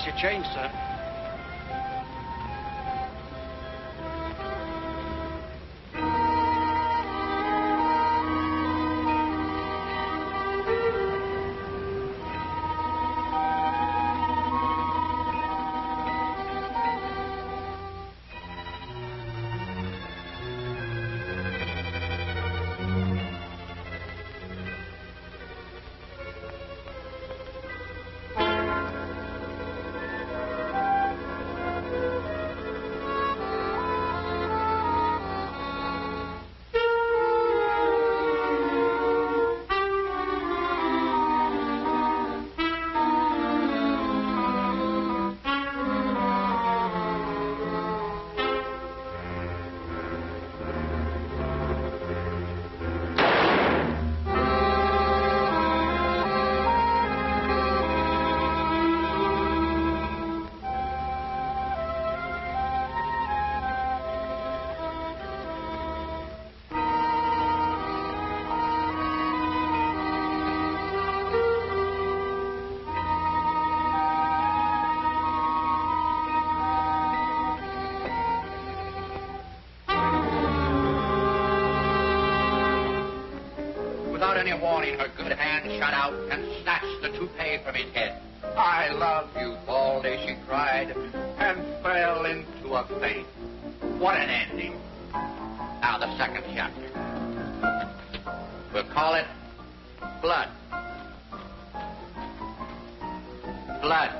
your change, sir. Without any warning, her good hand shot out and snatched the toupee from his head. I love you, Baldy, she cried, and fell into a faint. What an ending. Now the second chapter. We'll call it Blood. Blood.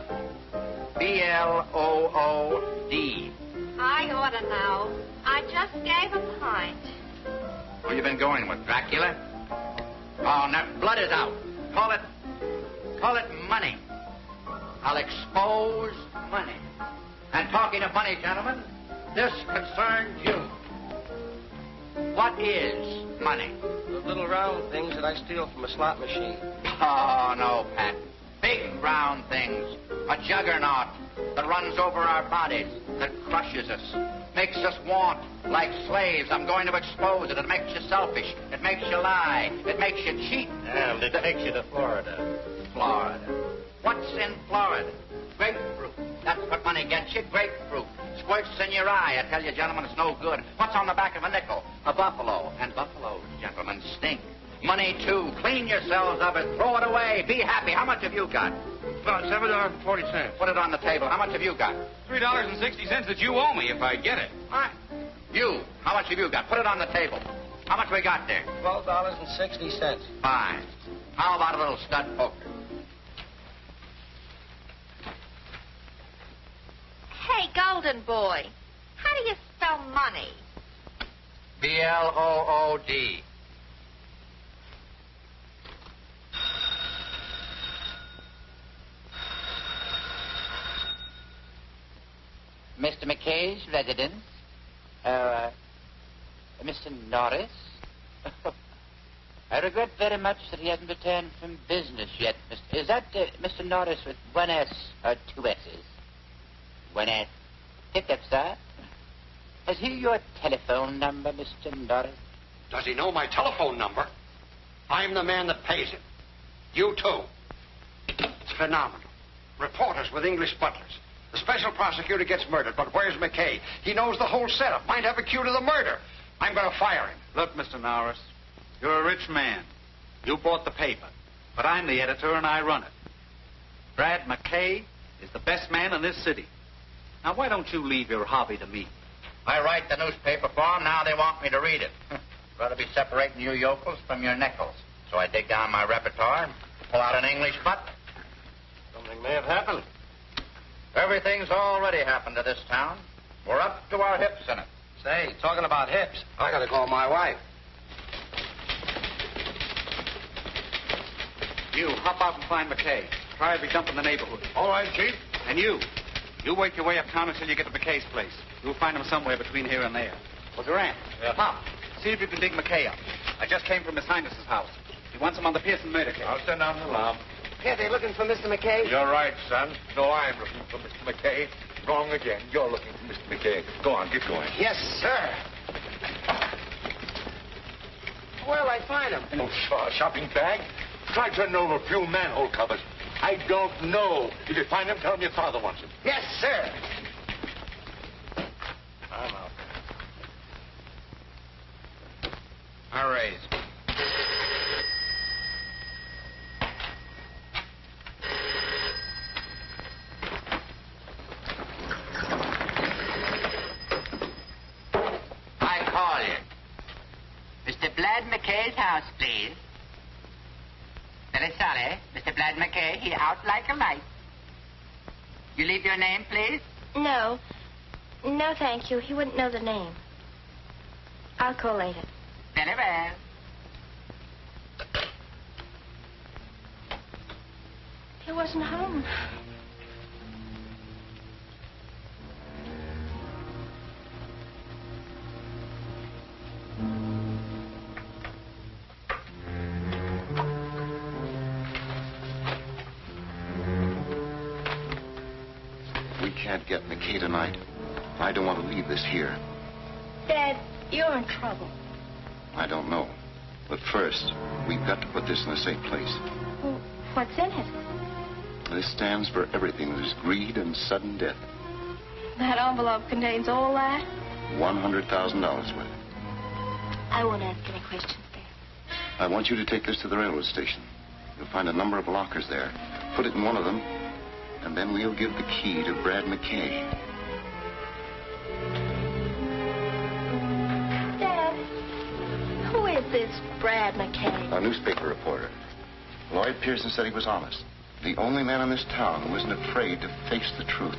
B-L-O-O-D. I ought to know. I just gave a pint. Who you been going with, Dracula? Oh, now, blood is out. Call it money. I'll expose money. And talking of money, gentlemen, this concerns you. What is money? The little round things that I steal from a slot machine. Oh, no, Pat. Big round things. A juggernaut that runs over our bodies, that crushes us, makes us want like slaves. I'm going to expose it. It makes you selfish. It makes you lie. It makes you cheat. And it takes you to Florida. Florida. What's in Florida? Grapefruit. That's what money gets you, grapefruit. Squirts in your eye. I tell you, gentlemen, it's no good. What's on the back of a nickel? A buffalo. And buffaloes, gentlemen, stink. Money, too. Clean yourselves of it. Throw it away. Be happy. How much have you got? About $7.40. Put it on the table. How much have you got? $3.60 that you owe me if I get it. What? You. How much have you got? Put it on the table. How much we got there? $12.60. Fine. How about a little stud poker? Hey, Golden Boy, how do you spell money? B-L-O-O-D. Mr. McKay's residence? Mr. Norris? I regret very much that he hasn't returned from business yet. Is that Mr. Norris with one S or two S's? One S. Hiccup, sir. Has he your telephone number, Mr. Norris? Does he know my telephone number? I'm the man that pays him. You too. It's phenomenal. Reporters with English butlers. The special prosecutor gets murdered, but where's McKay? He knows the whole setup. Might have a cue to the murder. I'm going to fire him. Look, Mr. Norris, you're a rich man. You bought the paper, but I'm the editor and I run it. Brad McKay is the best man in this city. Now, why don't you leave your hobby to me? I write the newspaper for them. Now they want me to read it. Rather be separating you yokels from your nickels. So I dig down my repertoire and pull out an English butler. Something may have happened. Everything's already happened to this town. We're up to our hips in it. Say, talking about hips, I got to call my wife. You, hop out and find McKay. Try every dump in the neighborhood. All right, Chief. And you work your way uptown until you get to McKay's place. You'll find him somewhere between here and there. Well, Durant, Pop, see if you can dig McKay up. I just came from His Highness's house. He wants him on the Pearson murder case. I'll send down the alarm. Yeah, they looking for Mr. McKay? You're right, son. No, I'm looking for Mr. McKay. Wrong again. You're looking for Mr. McKay. Go on, get going. Yes, sir. Where'll I find him? No shopping bag. Try turning over a few manhole covers. I don't know. If you find him, tell him your father wants him. Yes, sir. I'm out. I'll raise. I call you. Mr. Blad McKay's house, please. Very sorry. Mr. Blad McKay, he out like a light. You leave your name, please? No. No, thank you. He wouldn't know the name. I'll call later. Very well. He wasn't home. We can't get McKay tonight. I don't want to leave this here. Dad, you're in trouble. I don't know. But first, we've got to put this in a safe place. Well, what's in it? This stands for everything. There's greed and sudden death. That envelope contains all that? $100,000 worth. I won't ask any questions, Dad. I want you to take this to the railroad station. You'll find a number of lockers there. Put it in one of them, and then we'll give the key to Brad McKay. Dad, who is this Brad McKay? A newspaper reporter. Lloyd Pearson said he was honest. The only man in this town who isn't afraid to face the truth.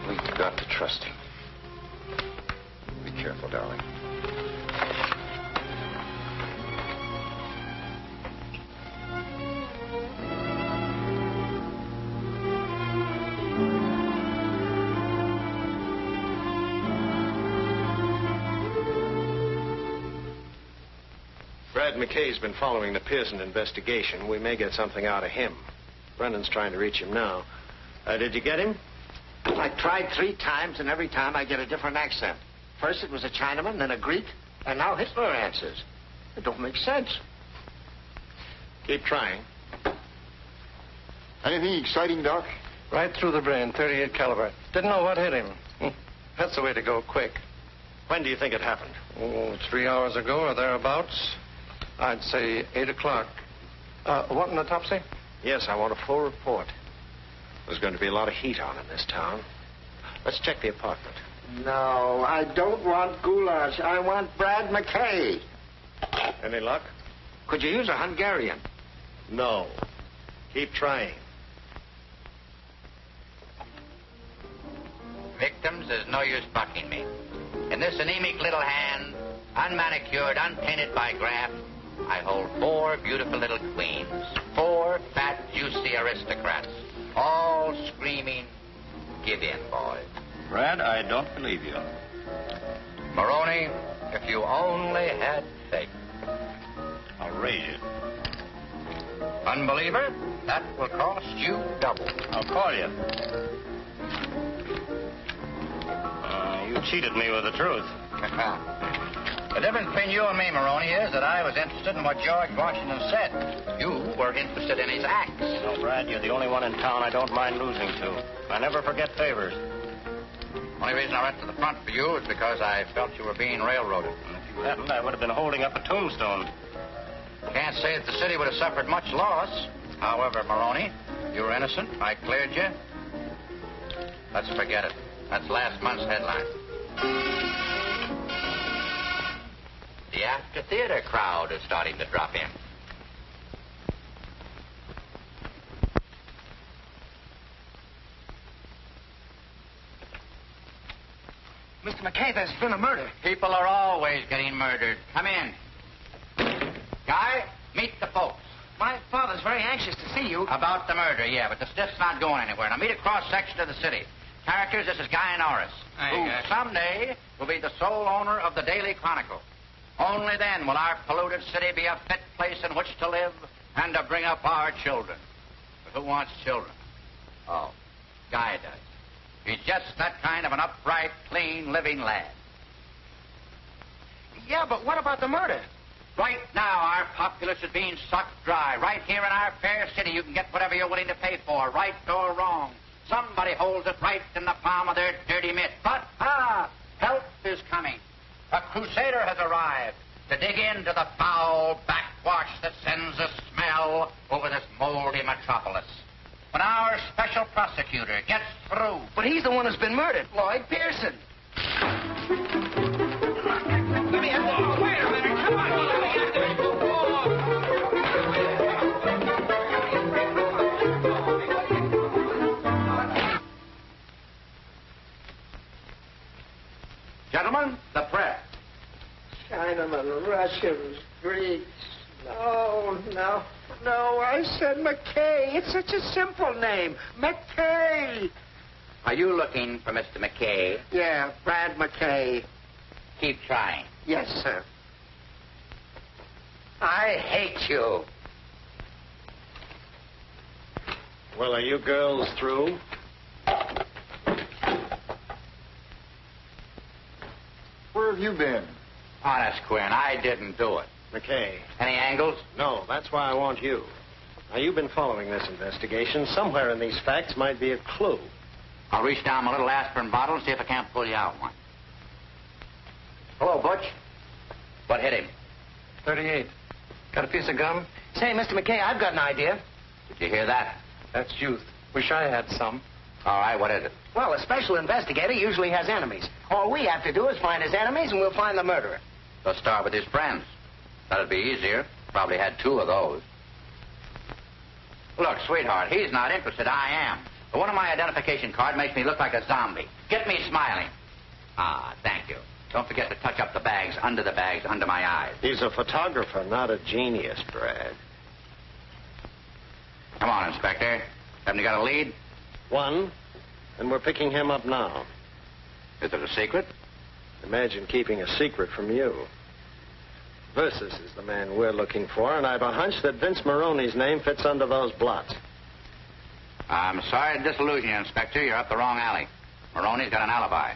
We've got to trust him. Be careful, darling. Brad McKay's been following the Pearson investigation. We may get something out of him. Brendan's trying to reach him now. Did you get him? I tried 3 times, and every time I get a different accent. First it was a Chinaman, then a Greek, and now Hitler answers. It don't make sense. Keep trying. Anything exciting, Doc? Right through the brain, 38 caliber. Didn't know what hit him. That's the way to go, quick. When do you think it happened? Oh, 3 hours ago or thereabouts. I'd say 8 o'clock. What an autopsy? Yes, I want a full report. There's going to be a lot of heat on in this town. Let's check the apartment. No, I don't want goulash. I want Brad McKay. Any luck? Could you use a Hungarian? No. Keep trying. Victims, there's no use bucking me. In this anemic little hand, unmanicured, unpainted by graft, I hold 4 beautiful little queens. 4 fat, juicy aristocrats. All screaming, give in, boys. Brad, I don't believe you. Maroney, if you only had faith. I'll raise you. Unbeliever, that will cost you double. I'll call you. You cheated me with the truth. The difference between you and me, Maroney, is that I was interested in what George Washington said. You were interested in his acts. You know, Brad, you're the only one in town I don't mind losing to. I never forget favors. Only reason I went to the front for you is because I felt you were being railroaded. And if you hadn't, I would have been holding up a tombstone. Can't say that the city would have suffered much loss. However, Maroney, you were innocent. I cleared you. Let's forget it. That's last month's headline. The after theater crowd is starting to drop in. Mr. McKay, there's been a murder. People are always getting murdered. Come in. Guy, meet the folks. My father's very anxious to see you. About the murder, yeah, but the stiff's not going anywhere. Now meet a cross-section of the city. Characters, this is Guy Norris, who someday will be the sole owner of the Daily Chronicle. Only then will our polluted city be a fit place in which to live and to bring up our children. But who wants children? Oh, Guy does. He's just that kind of an upright, clean, living lad. Yeah, but what about the murder? Right now, our populace is being sucked dry. Right here in our fair city, you can get whatever you're willing to pay for, right or wrong. Somebody holds it right in the palm of their dirty mitt. But, help is coming. A crusader has arrived to dig into the foul backwash that sends a smell over this moldy metropolis. When our special prosecutor gets through... But he's the one who's been murdered, Lloyd Pearson. Let me have the... Wait a minute, come on. Let me have the... Gentlemen, the press. Chinamen, Russians, Greeks. No, I said McKay. It's such a simple name. McKay. Are you looking for Mr. McKay? Yeah, Brad McKay. Keep trying. Yes, sir. I hate you. Well, are you girls through? Where have you been? Honest, Quinn, I didn't do it. McKay. Any angles? No, that's why I want you. Now, you've been following this investigation. Somewhere in these facts might be a clue. I'll reach down my little aspirin bottle and see if I can't pull you out one. Hello, Butch. What hit him? 38. Got a piece of gum? Say, Mr. McKay, I've got an idea. Did you hear that? That's youth. Wish I had some. All right, what is it? Well, a special investigator usually has enemies. All we have to do is find his enemies, and we'll find the murderer. Let's start with his friends. That'd be easier. Probably had 2 of those. Look, sweetheart, he's not interested. I am. But one of my identification card makes me look like a zombie. Get me smiling. Thank you. Don't forget to touch up the bags under my eyes. He's a photographer, not a genius, Brad. Come on, Inspector. Haven't you got a lead? One, and we're picking him up now. Is it a secret? Imagine keeping a secret from you. Versus is the man we're looking for, and I've a hunch that Vince Maroney's name fits under those blots. I'm sorry to disillusion you, Inspector. You're up the wrong alley. Maroney's got an alibi.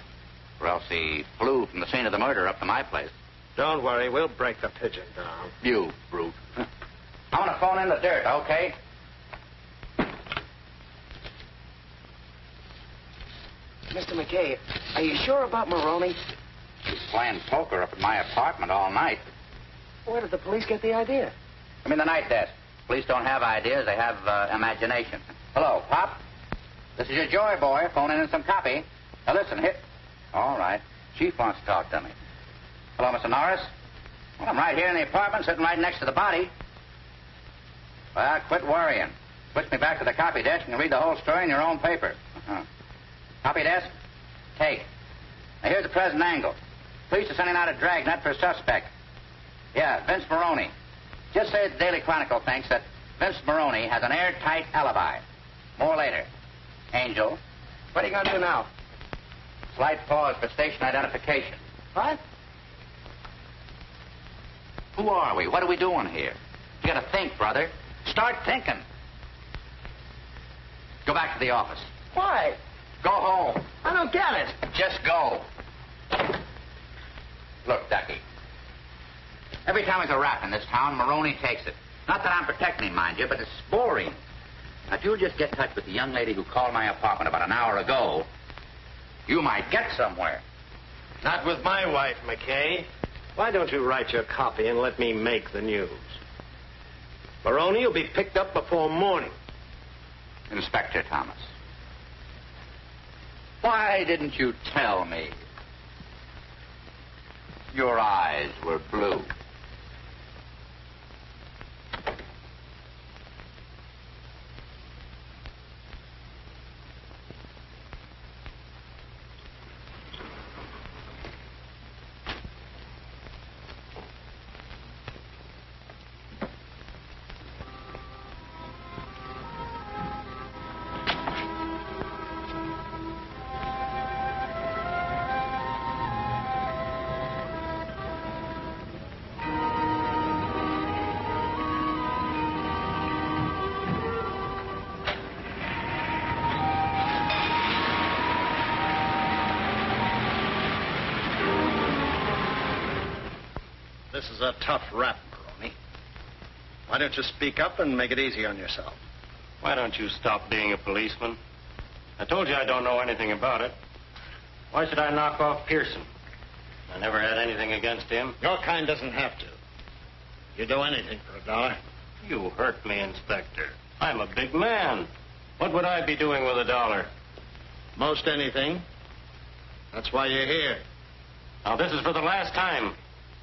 Or else he flew from the scene of the murder up to my place. Don't worry, we'll break the pigeon down. You brute. I want to phone in the dirt, okay? Mr. McKay, are you sure about Maroney? He's playing poker up at my apartment all night. Where did the police get the idea? I'm in the night desk. Police don't have ideas, they have imagination. Hello, Pop. This is your Joy boy phoning in some copy. Now listen, hit. All right. Chief wants to talk to me. Hello, Mr. Norris. Well, I'm right here in the apartment, sitting right next to the body. Well, quit worrying. Switch me back to the copy desk and read the whole story in your own paper. Copy desk? Take. Now, here's the present angle. Police are sending out a dragnet for a suspect. Yeah, Vince Maroney. Just say the Daily Chronicle thinks that Vince Maroney has an airtight alibi. More later. Angel. What are you going to do now? Slight pause for station identification. What? Who are we? What are we doing here? You got to think, brother. Start thinking. Go back to the office. Why? Go home. I don't get it. Just go. Look, Ducky. Every time there's a rap in this town, Maroney takes it. Not that I'm protecting him, mind you, but it's boring. Now, if you'll just get in touch with the young lady who called my apartment about an hour ago, you might get somewhere. Not with my wife, McKay. Why don't you write your copy and let me make the news? Maroney will be picked up before morning. Inspector Thomas. Why didn't you tell me? Your eyes were blue. This is a tough rap, Why don't you speak up and make it easy on yourself? Why don't you stop being a policeman? I told you I don't know anything about it. Why should I knock off Pearson? I never had anything against him. Your kind doesn't have to. You do anything for $1. You hurt me, Inspector. I'm a big man. What would I be doing with $1? Most anything. That's why you're here. Now, this is for the last time.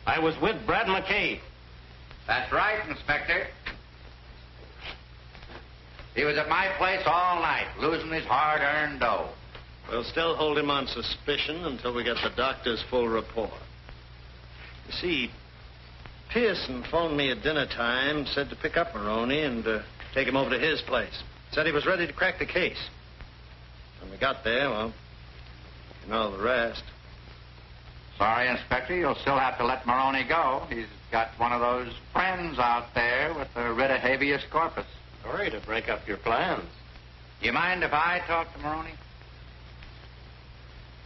I was with Brad McKay. That's right, Inspector. He was at my place all night, losing his hard-earned dough. We'll still hold him on suspicion until we get the doctor's full report. You see, Pearson phoned me at dinner time, said to pick up Maroney and take him over to his place. Said he was ready to crack the case. When we got there, well, you know the rest. Sorry, Inspector, you'll still have to let Maroney go. He's got one of those friends out there with a writ of habeas corpus. Sorry to break up your plans. You mind if I talk to Maroney?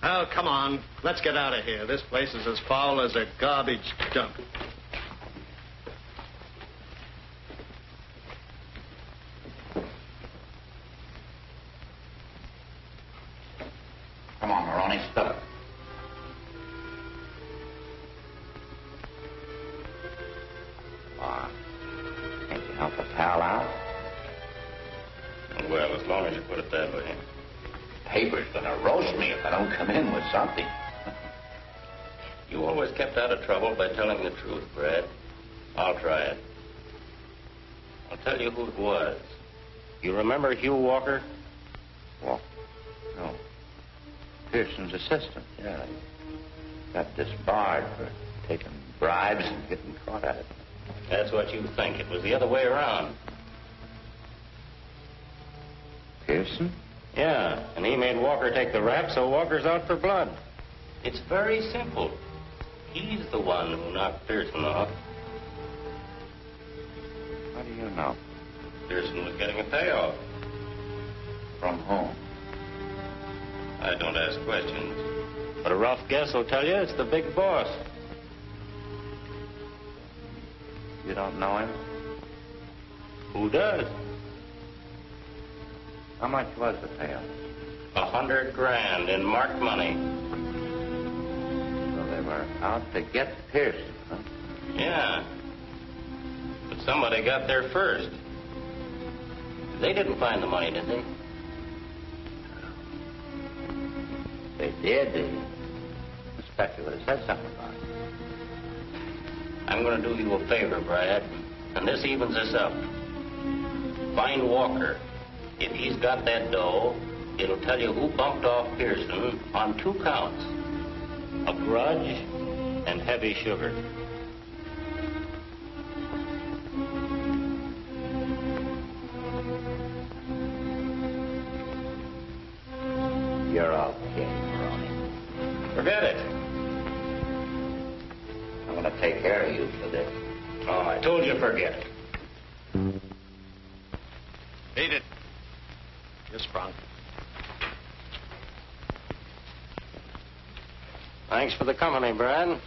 Oh, come on. Let's get out of here. This place is as foul as a garbage dump. Come on, Maroney, spill it. Can't you help a pal out? Well, as long as you put it that way. Paper's gonna roast me if I don't come in with something. You always kept out of trouble by telling the truth, Brad. I'll try it. I'll tell you who it was. You remember Hugh Walker? Walker? No. Pearson's assistant, yeah. He got disbarred for taking bribes and getting caught at it. That's what you think. It was the other way around. Pearson? Yeah, and he made Walker take the rap, so Walker's out for blood. It's very simple. He's the one who knocked Pearson off. How do you know? Pearson was getting a payoff. From whom? I don't ask questions. But a rough guess will tell you it's the big boss. You don't know him? Who does? How much was the payoff? $100 grand in marked money. So they were out to get Pearson, huh? Yeah. But somebody got there first. They didn't find the money, did they? They did. The inspector would have said something about it. I'm going to do you a favor, Brad, and this evens us up. Find Walker. If he's got that dough, it'll tell you who bumped off Pearson on 2 counts. A grudge and heavy sugar. You're okay, Maroney. Forget it. I'm going to take care of you for this. Oh, I told you forget it. Beat it. You sprung. Thanks for the company, Brad.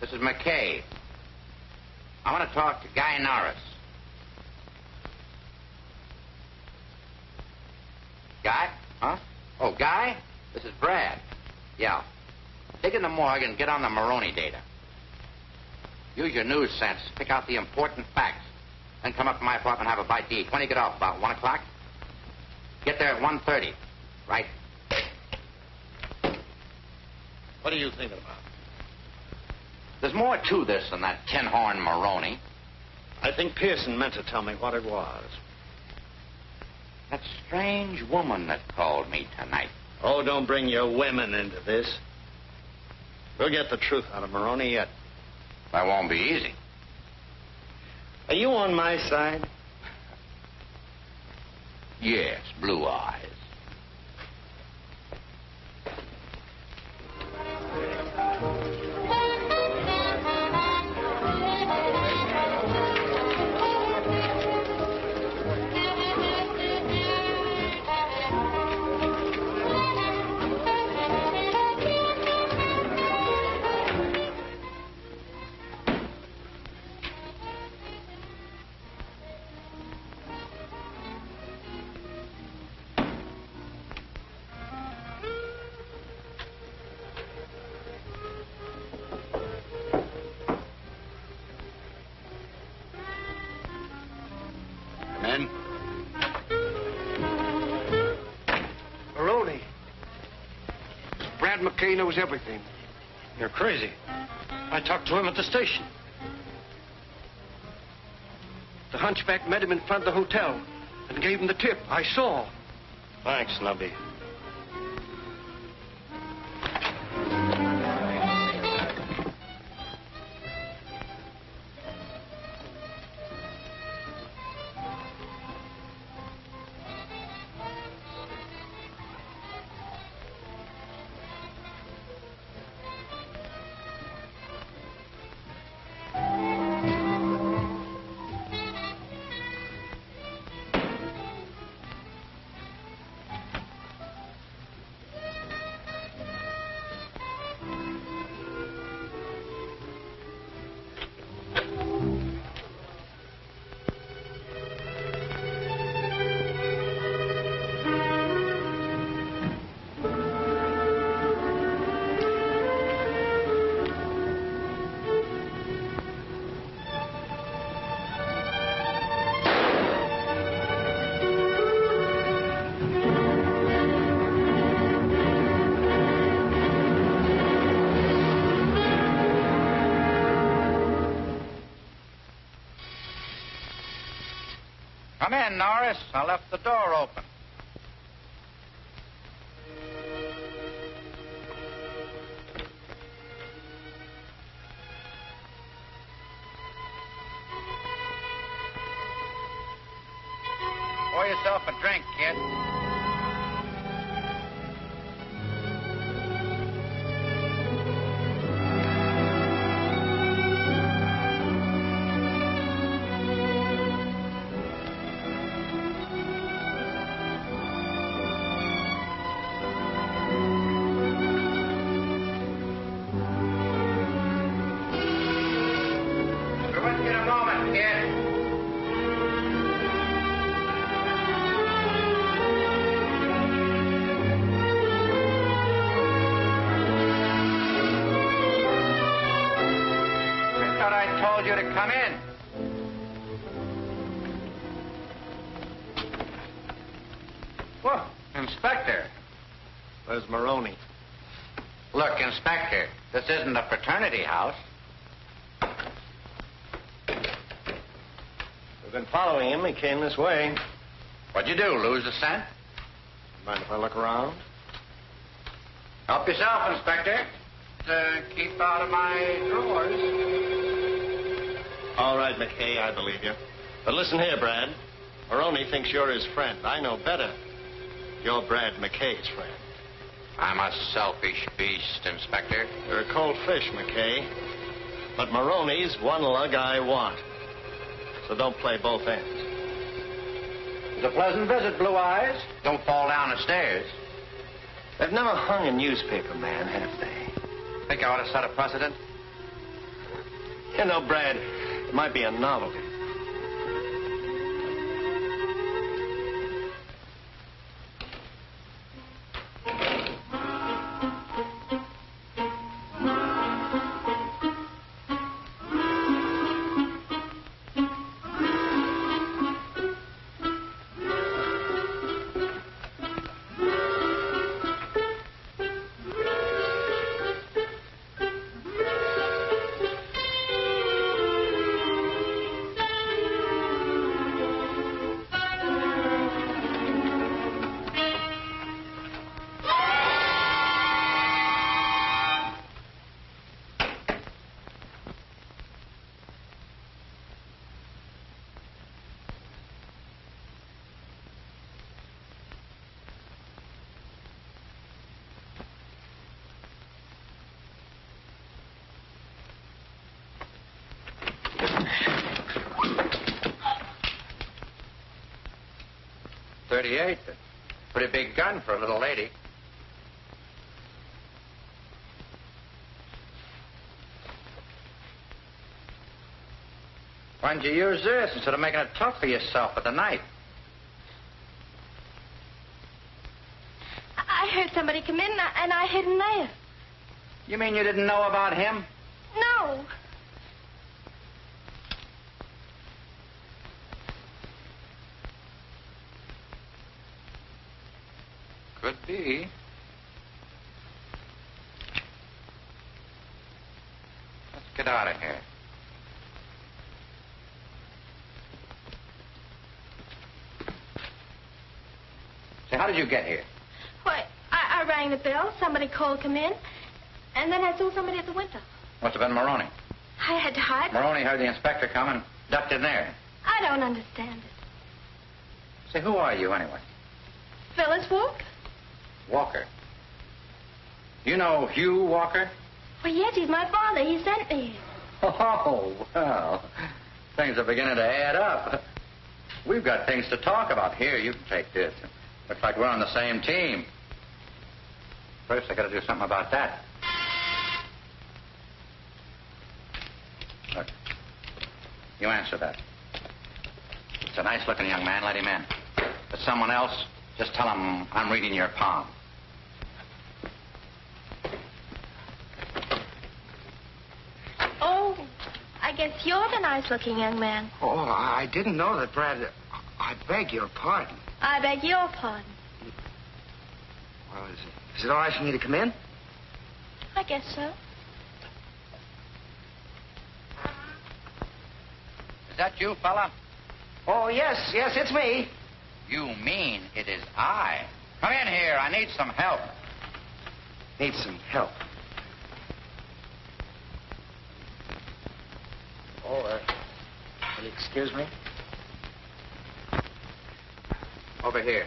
This is McKay. I want to talk to Guy Norris. Guy? Huh? Oh, Guy? This is Brad. Yeah. Dig in the morgue and get on the Maroney data. Use your news sense. Pick out the important facts. Then come up to my apartment and have a bite to eat. When do you get off? About 1 o'clock? Get there at 1:30. Right? What are you thinking about? There's more to this than that tin-horn Maroney. I think Pearson meant to tell me what it was. That strange woman that called me tonight. Oh, don't bring your women into this. We'll get the truth out of Maroney yet. That won't be easy. Are you on my side? Yes, blue eyes. McKay knows everything. You're crazy. I talked to him at the station. The hunchback met him in front of the hotel and gave him the tip. I saw. Thanks, Nubby. Come in, Norris. I left the door open. Pour yourself a drink, kid. You to come in. Well, Inspector. Where's Maroney? Look, Inspector, this isn't a fraternity house. We've been following him. He came this way. What'd you do, lose the scent? Mind if I look around? Help yourself, Inspector. Keep out of my drawers. All right, McKay, I believe you. But listen here, Brad. Maroney thinks you're his friend. I know better. You're Brad McKay's friend. I'm a selfish beast, Inspector. You're a cold fish, McKay. But Maroney's one lug I want. So don't play both ends. It's a pleasant visit, Blue Eyes. Don't fall down the stairs. They've never hung a newspaper man, have they? Think I ought to set a precedent? You know, Brad, it might be a novelty. .38. Pretty big gun for a little lady. Why don't you use this instead of making it tough for yourself with a knife? I heard somebody come in and I hid in there. You mean you didn't know about him? No. Could be. get out of here. Say, how did you get here? Why, I rang the bell. Somebody called, come in. And then I saw somebody at the window. Must have been Maroney. I had to hide. Maroney heard the inspector come and ducked in there. I don't understand it. Say, who are you anyway? Phyllis Walker? Walker. You know Hugh Walker? Well, yes, he's my father. He sent me here. Oh, well, things are beginning to add up. We've got things to talk about. Here, you can take this. Looks like we're on the same team. First, I got to do something about that. Look, you answer that. It's a nice-looking young man. Let him in. If it's someone else, just tell him I'm reading your palm. Oh, I guess you're the nice-looking young man. Oh, I didn't know that, Brad. I beg your pardon. I beg your pardon. Well, is it all right for me to come in? I guess so. Is that you, fella? Oh, yes, it's me. You mean it is I. Come in here. I need some help. Need some help. Oh, will you excuse me? Over here.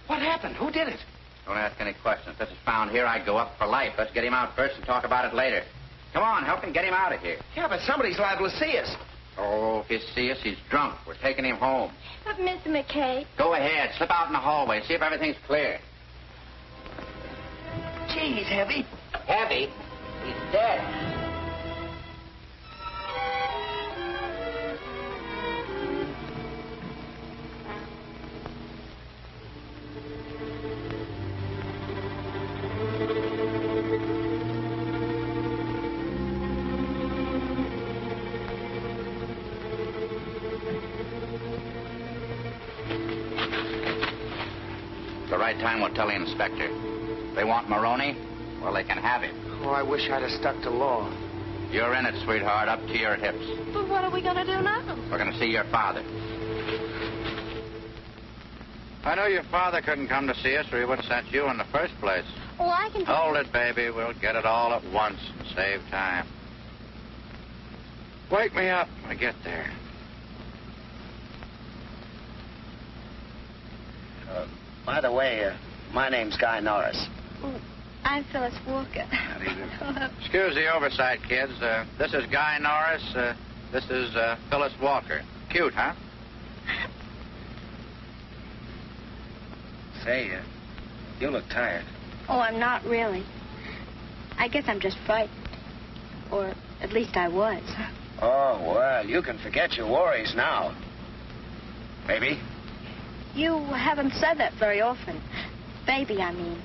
What happened? Who did it? Don't ask any questions. If this is found here, I'd go up for life. Let's get him out first and talk about it later. Come on, help him get him out of here. Yeah, but somebody's liable to see us. Oh, if you see us, he's drunk. We're taking him home. But, Mr. McKay. Go ahead. Slip out in the hallway. See if everything's clear. Gee, he's heavy. Heavy? He's dead. The right time will tell the inspector. If they want Maroney, well, they can have him. Oh, I wish I'd have stuck to law. You're in it, sweetheart, up to your hips. But what are we going to do now? We're going to see your father. I know your father couldn't come to see us, or he would have sent you in the first place. Oh, I can... Hold it, baby. We'll get it all at once and save time. Wake me up when I get there. By the way, my name's Guy Norris. Oh, I'm Phyllis Walker. Excuse the oversight, kids. This is Guy Norris. This is Phyllis Walker. Cute, huh? Say, you look tired. Oh, I'm not really. I guess I'm just frightened. Or at least I was. Oh, well, you can forget your worries now. Baby? You haven't said that very often. Baby, I mean.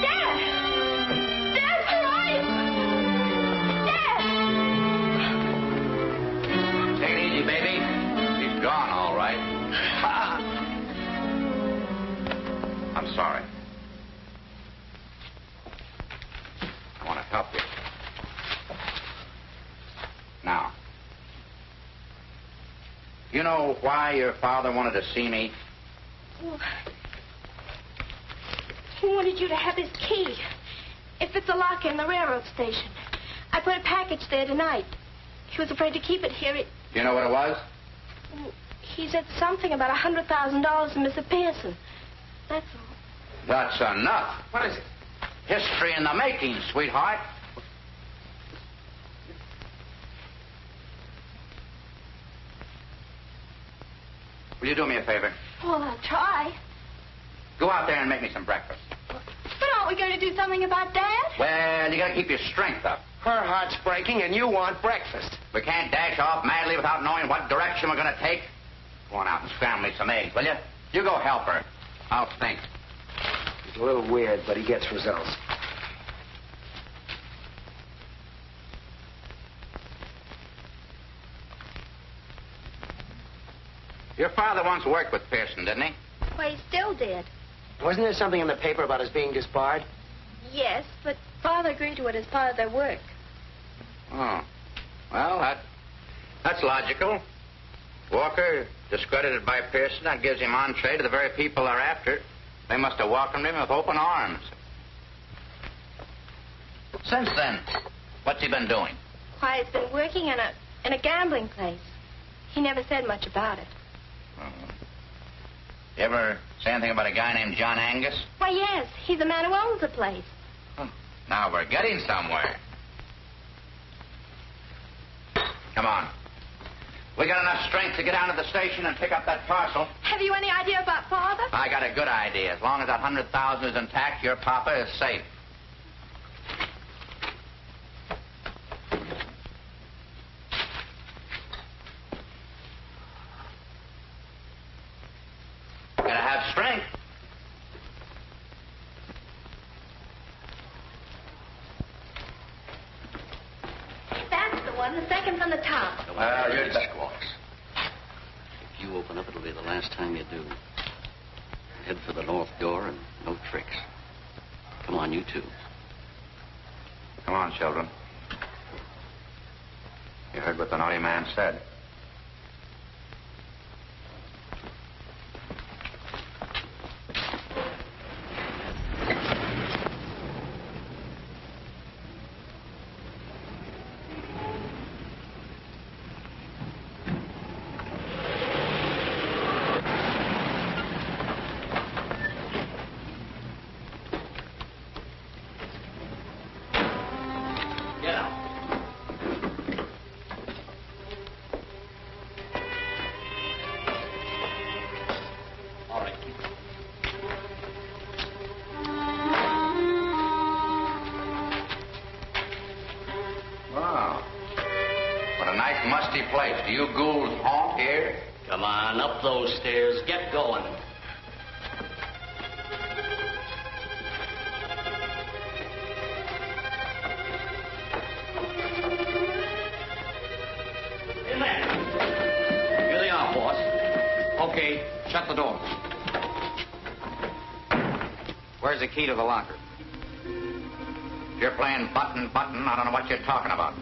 Dad! Dad's alive! Dad! Take it easy, baby. He's gone, all right. I'm sorry. I want to help you. Now, you know why your father wanted to see me? Well, he wanted you to have his key. If it's a locker in the railroad station. I put a package there tonight. He was afraid to keep it here. Do you know what it was? He said something about $100,000 to Mr. Pearson. That's all. That's enough. What is it? History in the making, sweetheart. Will you do me a favor? Well, I'll try. Go out there and make me some breakfast. But aren't we going to do something about Dad? Well, you got to keep your strength up. Her heart's breaking, and you want breakfast. We can't dash off madly without knowing what direction we're going to take. Go on out and scramble me some eggs, will you? You go help her. I'll think. He's a little weird, but he gets results. Your father once worked with Pearson, didn't he? Why, he's still dead. Wasn't there something in the paper about his being disbarred? Yes, but Father agreed to it as part of their work. Oh. Well, that's logical. Walker, discredited by Pearson, that gives him entree to the very people they're after. They must have welcomed him with open arms. Since then, what's he been doing? Why, he's been working in a gambling place. He never said much about it. You ever say anything about a guy named John Angus? Why, yes, he's the man who owns the place. Now we're getting somewhere. Come on. We got enough strength to get down to the station and pick up that parcel. Have you any idea about Father? I got a good idea. As long as that 100,000 is intact, your papa is safe. Gotta have strength. That's the one, the second from the top. Well, you're just... If you open up, it'll be the last time you do. Head for the north door and no tricks. Come on, you two. Come on, children. You heard what the naughty man said. Place. Do you ghouls haunt here? Come on, up those stairs. Get going. In there. Here they are, boss. Okay, shut the door. Where's the key to the locker? If you're playing button, I don't know what you're talking about.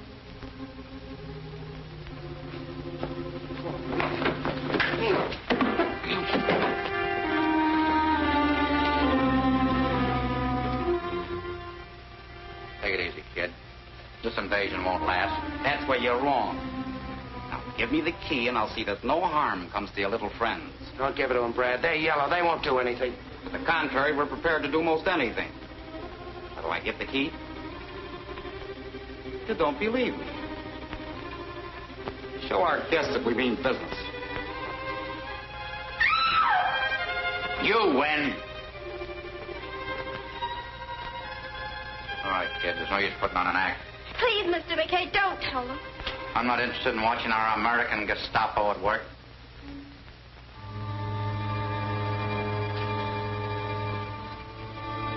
Take it easy, kid. This invasion won't last. That's where you're wrong. Now, give me the key, and I'll see that no harm comes to your little friends. Don't give it to them, Brad. They're yellow. They won't do anything. To the contrary, we're prepared to do most anything. How do I get the key? You don't believe me. Show our guests that we mean business. You win. All right, kid. There's no use putting on an act. Please, Mr. McKay, don't tell them. I'm not interested in watching our American Gestapo at work.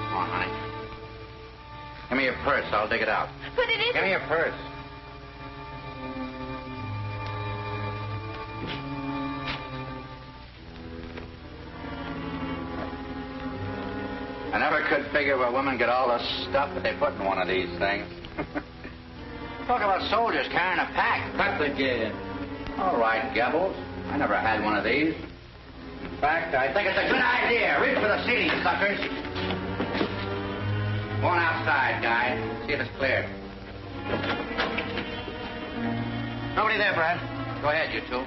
Come on, honey. Give me your purse. I'll dig it out. But it isn't... Give me your purse. I never could figure where women get all the stuff that they put in one of these things. Talk about soldiers carrying a pack. Cut the gab. All right, Gebbles. I never had one of these. In fact, I think it's a good idea. Reach for the seating, suckers. Go on outside, guy. See if it's clear. Nobody there, Brad. Go ahead, you two.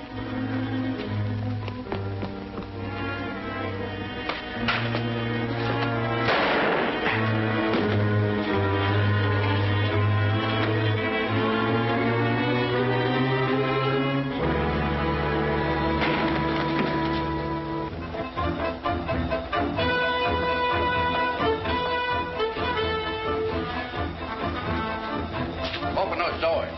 Open those doors.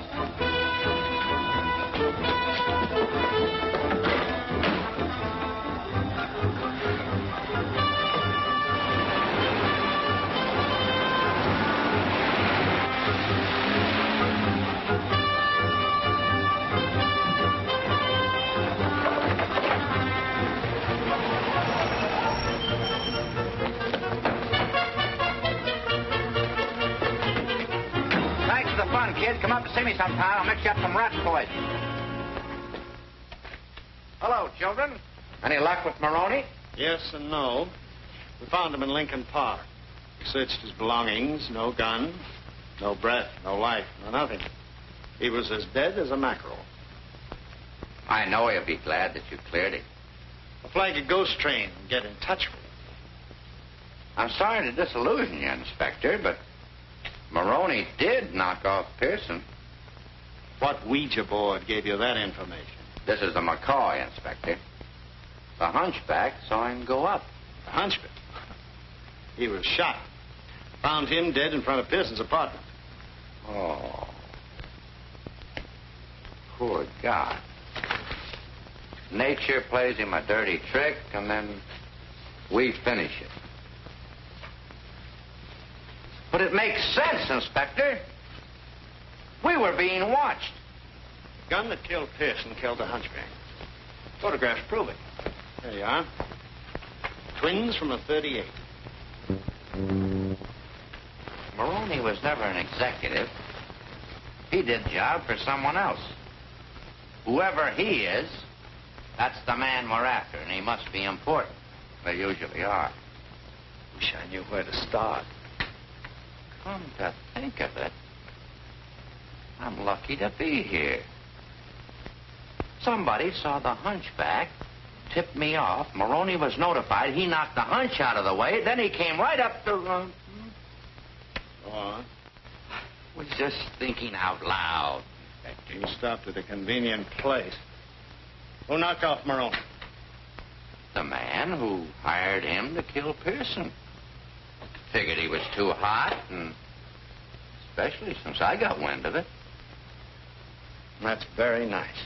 kid. Come up and see me sometime. I'll mix you up some rat poison. Hello, children. Any luck with Maroney? Yes and no. We found him in Lincoln Park. We searched his belongings. No gun, no breath, no life, no nothing. He was as dead as a mackerel. I know he'll be glad that you cleared him. I'll flag a ghost train and get in touch with him. I'm sorry to disillusion you, Inspector, but Maroney did knock off Pearson. What Ouija board gave you that information? This is the McCoy, Inspector. The hunchback saw him go up. The hunchback? He was shot. Found him dead in front of Pearson's apartment. Oh. Poor guy. Nature plays him a dirty trick, and then we finish it. But it makes sense, Inspector. We were being watched. The gun that killed Pearson killed the hunchback. Photographs prove it. There you are. Twins from a .38. Maroney was never an executive. He did job for someone else. Whoever he is, that's the man we're after, and he must be important. They usually are. Wish I knew where to start. Come to think of it, I'm lucky to be here. Somebody saw the hunchback, tipped me off. Maroney was notified. He knocked the hunch out of the way. Then he came right up to... Go on. Was just thinking out loud. You stopped at a convenient place. Who knocked off Maroney? The man who hired him to kill Pearson. Figured he was too hot, and especially since I got wind of it. That's very nice.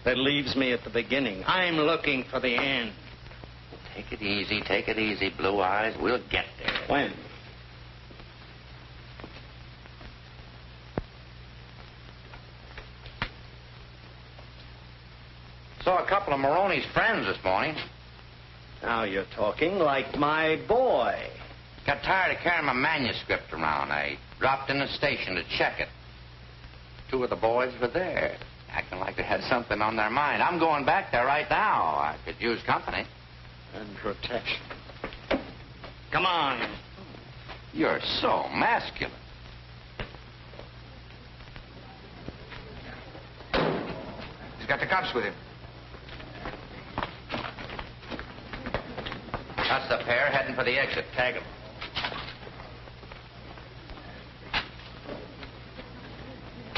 That leaves me at the beginning. I'm looking for the end. Take it easy, Blue Eyes. We'll get there. When? Saw a couple of Maroney's friends this morning. Now you're talking like my boy. Got tired of carrying my manuscript around. I dropped in the station to check it. Two of the boys were there, acting like they had something on their mind. I'm going back there right now. I could use company. And protection. Come on. You're so masculine. He's got the cops with him. That's the pair heading for the exit. Tag them.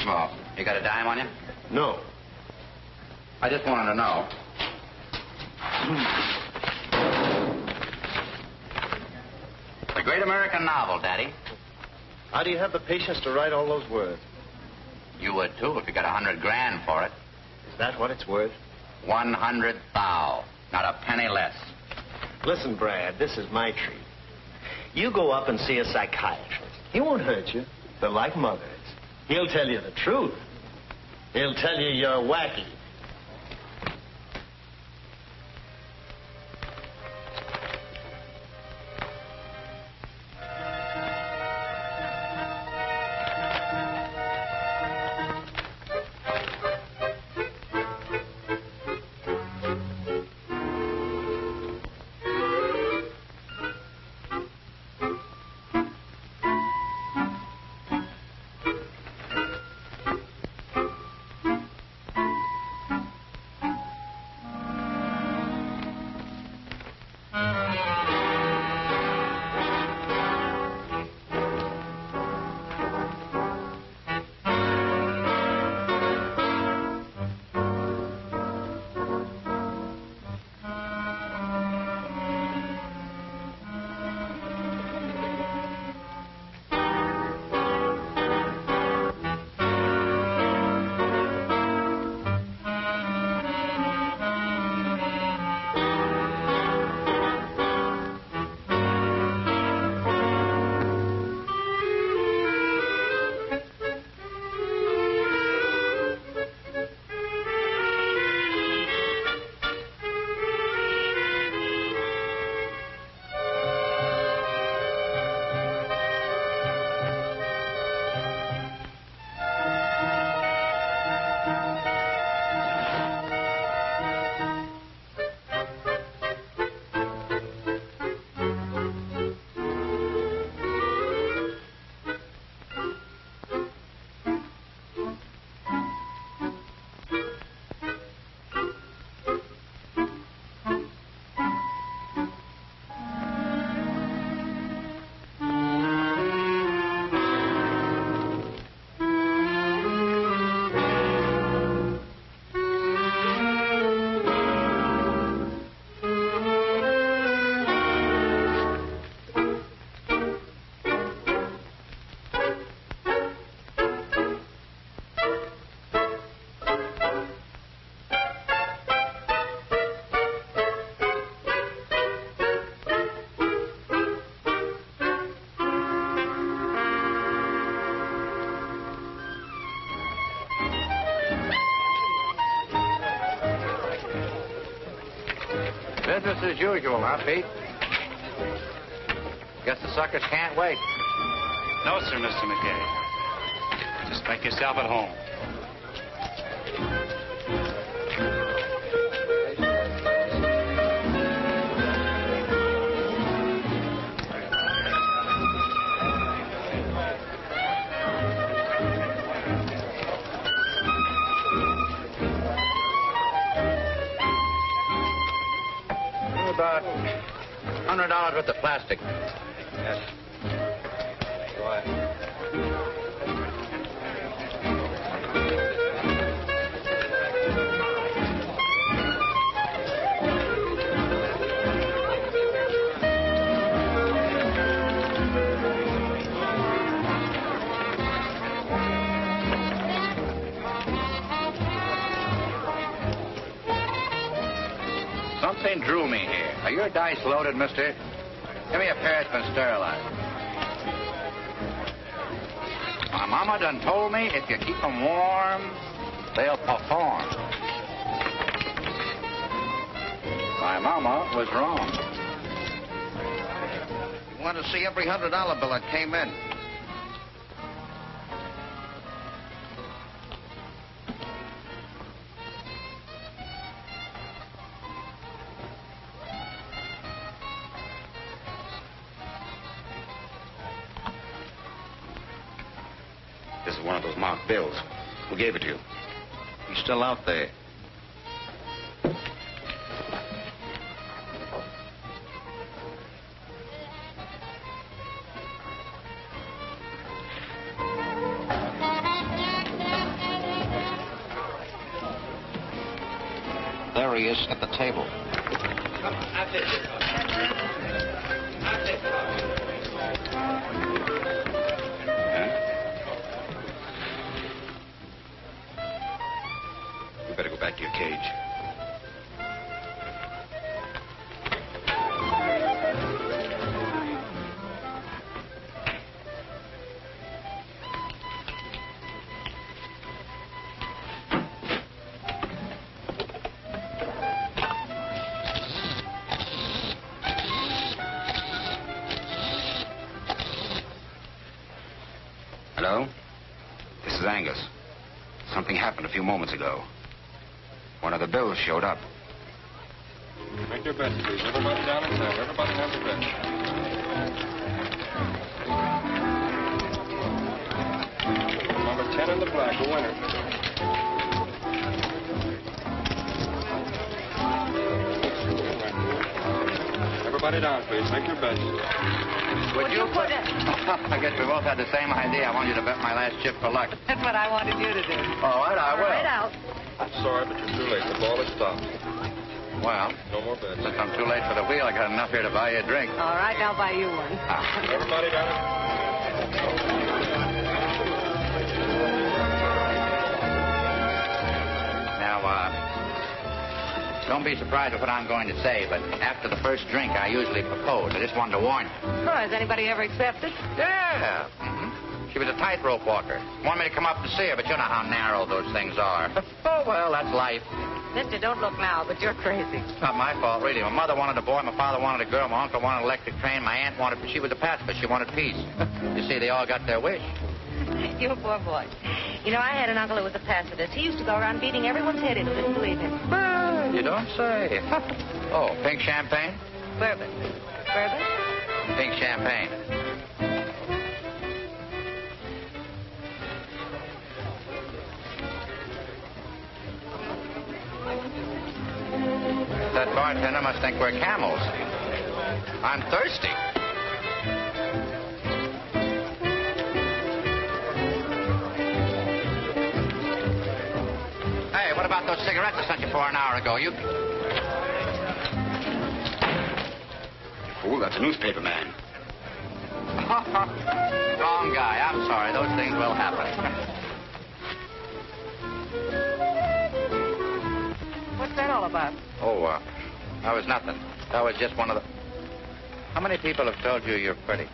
Oh, you got a dime on you? No. I just wanted to know. The great American novel, Daddy. How do you have the patience to write all those words? You would, too, if you got $100 grand for it. Is that what it's worth? 100 thou. Not a penny less. Listen, Brad, this is my treat. You go up and see a psychiatrist. He won't hurt you. They're like mothers. He'll tell you the truth. He'll tell you you're wacky. Business as usual, huh, Pete? Guess the suckers can't wait. No, sir, Mr. McKay. Just make yourself at home. About $100 worth of plastic. Yes. Go ahead. Something drew me here. Are your dice loaded, mister? Give me a pair that's been sterilized. My mama done told me if you keep them warm, they'll perform. My mama was wrong. You want to see every $100 bill that came in. This is one of those marked bills. Who gave it to you? He's still out there. There he is at the table. You better go back to your cage. Hello? This is Angus. Something happened a few moments ago. One of the bills showed up. Make your best, please. Everybody down in cell. Everybody has a bed. Number 10 in the black, a winner. Everybody down, please. Make your best. Would you put it? I guess we both had the same idea. I want you to bet my last chip for luck. That's what I wanted you to do. All right, I will. Right out. I'm sorry, but you're too late. The ball has stopped. Well, No more bets. since I'm too late for the wheel, I got enough here to buy you a drink. All right, I'll buy you one. Everybody down. Now, don't be surprised at what I'm going to say, but after the first drink, I usually propose. I just wanted to warn you. Oh, has anybody ever accepted? Yeah. She was a tightrope walker. Wanted me to come up and see her, but you know how narrow those things are. Oh, well, that's life. Mister, don't look now, but you're crazy. It's not my fault, really. My mother wanted a boy, my father wanted a girl, my uncle wanted an electric train, my aunt wanted... She was a pacifist. She wanted peace. You see, they all got their wish. You poor boy. You know, I had an uncle who was a pacifist. He used to go around beating everyone's head in who didn't believe him. You don't say. Oh, pink champagne? Bourbon. Bourbon? Pink champagne. That bartender must think we're camels. I'm thirsty. Hey, what about those cigarettes I sent you for an hour ago? You... Fool, that's a newspaper man. Wrong guy. I'm sorry. Those things will happen. What's that all about? Oh, that was nothing. That was just one of the... How many people have told you you're pretty?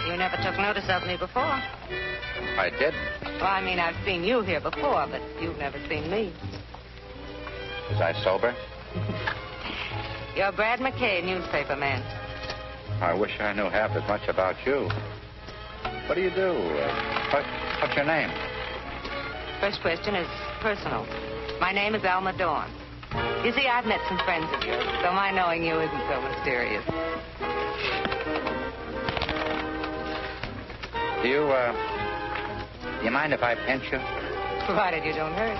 You never took notice of me before. I did. Well, I mean, I've seen you here before, but you've never seen me. Was I sober? You're Brad McKay, newspaper man. I wish I knew half as much about you. What do you do? What's your name? First question is personal. My name is Alma Dawn. You see, I've met some friends of yours, so my knowing you isn't so mysterious. Do you mind if I pinch you? Provided you don't hurt.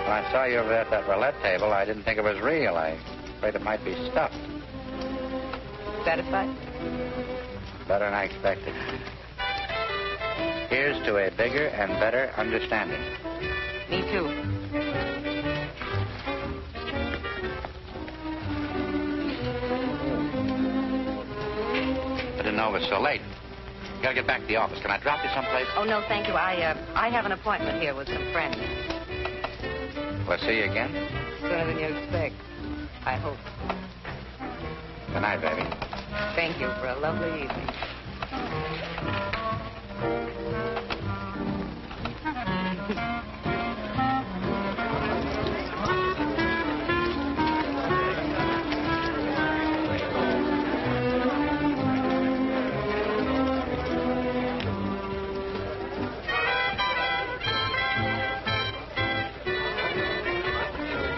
When I saw you over there at that roulette table, I didn't think it was real. I afraid it might be stuffed. Satisfied? Better than I expected. Here's to a bigger and better understanding. Me too. I didn't know it was so late. Gotta get back to the office. Can I drop you someplace? Oh, no, thank you. I have an appointment here with some friends. We'll see you again? Sooner than you expect. I hope. Good night, baby. Thank you for a lovely evening.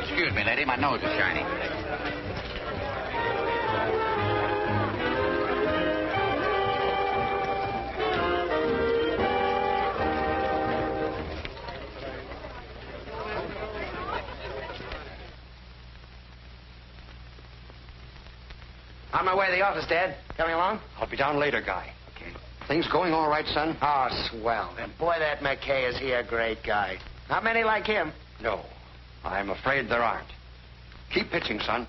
Excuse me, lady. My nose is shiny. On my way to the office, Dad. Coming along? I'll be down later, Guy. Okay. Things going all right, son? Oh, swell. And boy, that McKay, is he a great guy. Not many like him. No. I'm afraid there aren't. Keep pitching, son.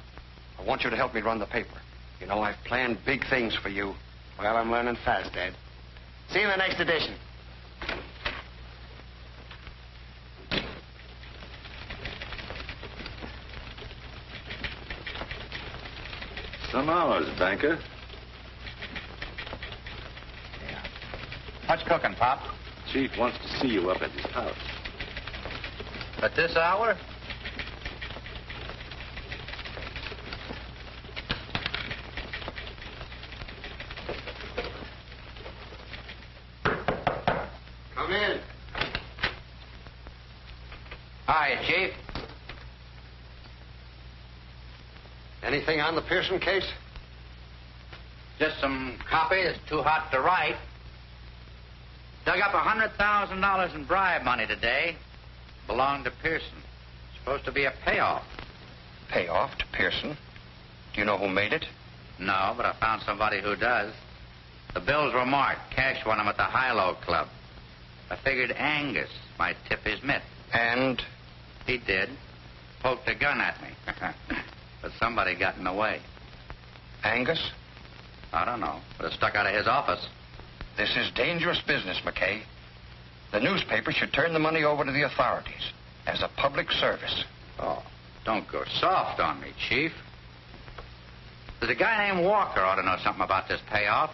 I want you to help me run the paper. You know, I've planned big things for you. Well, I'm learning fast, Dad. See you in the next edition. Some hours, banker. Yeah. What's cooking, Pop? Chief wants to see you up at his house. At this hour? Come in. Hi, Chief. Anything on the Pearson case? Just some copy that's too hot to write. Dug up $100,000 in bribe money today. Belonged to Pearson. Supposed to be a payoff. Payoff to Pearson? Do you know who made it? No, but I found somebody who does. The bills were marked. Cash won them at the High-Low Club. I figured Angus might tip his mitt. And? He did. Poked a gun at me. But somebody got in the way. Angus? I don't know. But it stuck out of his office. This is dangerous business, McKay. The newspaper should turn the money over to the authorities as a public service. Oh, don't go soft on me, Chief. There's a guy named Walker ought to know something about this payoff.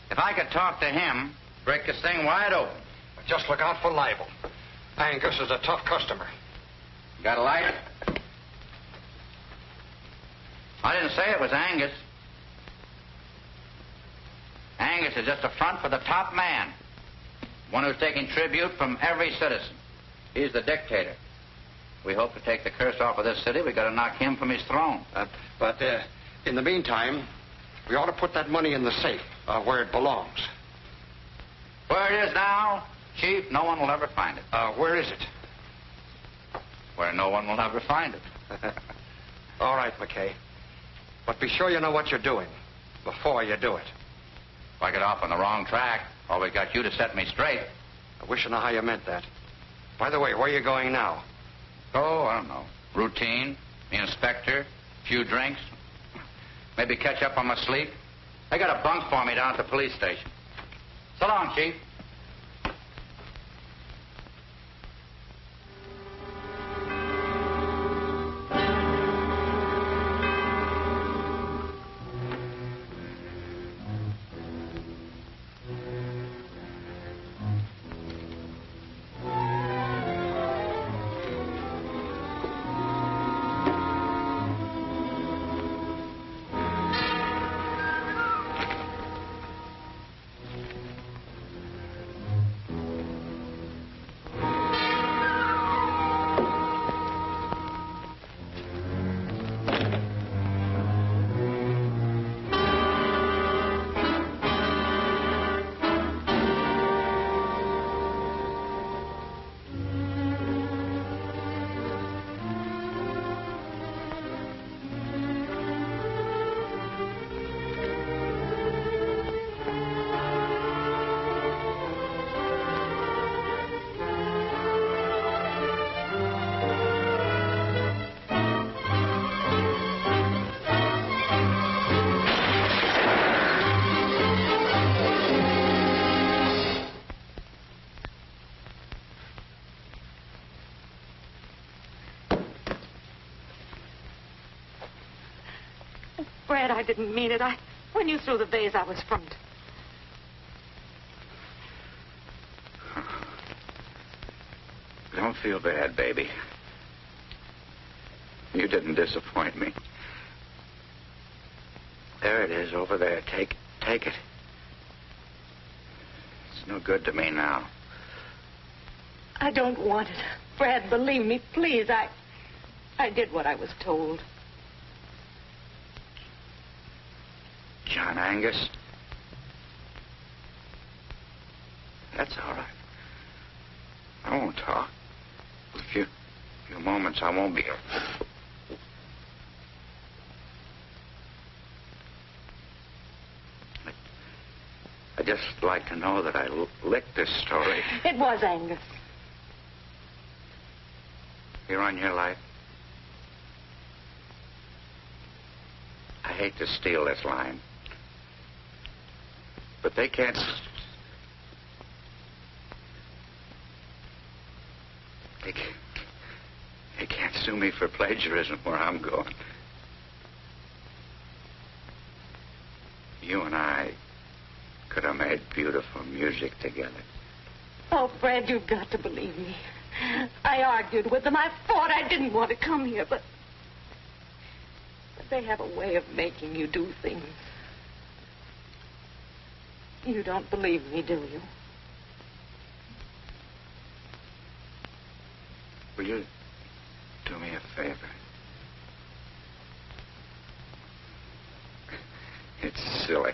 If I could talk to him, break this thing wide open. Just look out for libel. Angus is a tough customer. Got a light? I didn't say it was Angus. Angus is just a front for the top man. One who's taking tribute from every citizen. He's the dictator. We hope to take the curse off of this city. We got to knock him from his throne. But in the meantime, we ought to put that money in the safe where it belongs. Where it is now, Chief, no one will ever find it. Where is it? Where no one will ever find it. All right, McKay. But be sure you know what you're doing before you do it. If I get off on the wrong track, always got you to set me straight. I wish I knew how you meant that. By the way, where are you going now? Oh, I don't know. Routine, the inspector, few drinks. Maybe catch up on my sleep. They got a bunk for me down at the police station. So long, Chief. Brad, I didn't mean it. When you threw the vase, I was frightened. Don't feel bad, baby. You didn't disappoint me. There it is, over there. Take it. It's no good to me now. I don't want it. Brad, believe me, please. I did what I was told. John Angus? That's all right. I won't talk. A few moments I won't be here. I'd just like to know that I licked this story. It was Angus. Here on your life. I hate to steal this line. But they can't... They can't sue me for plagiarism where I'm going. You and I could have made beautiful music together. Oh, Brad, you've got to believe me. I argued with them. I fought. I didn't want to come here, but they have a way of making you do things. You don't believe me, do you? Will you do me a favor? It's silly.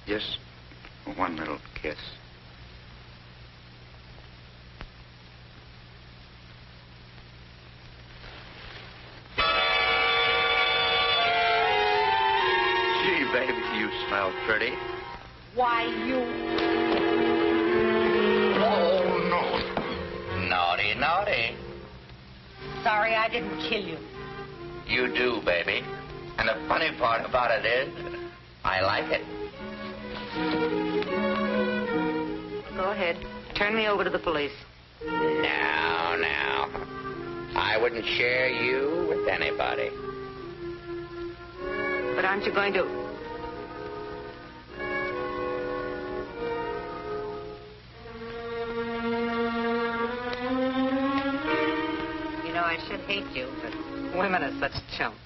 Just one little kiss. Gee, baby, you smell pretty. Why, you... Oh, no. Naughty, naughty. Sorry I didn't kill you. You do, baby. And the funny part about it is, I like it. Go ahead. Turn me over to the police. Now. I wouldn't share you with anybody. But aren't you going to... You know, I should hate you, but women are such chumps.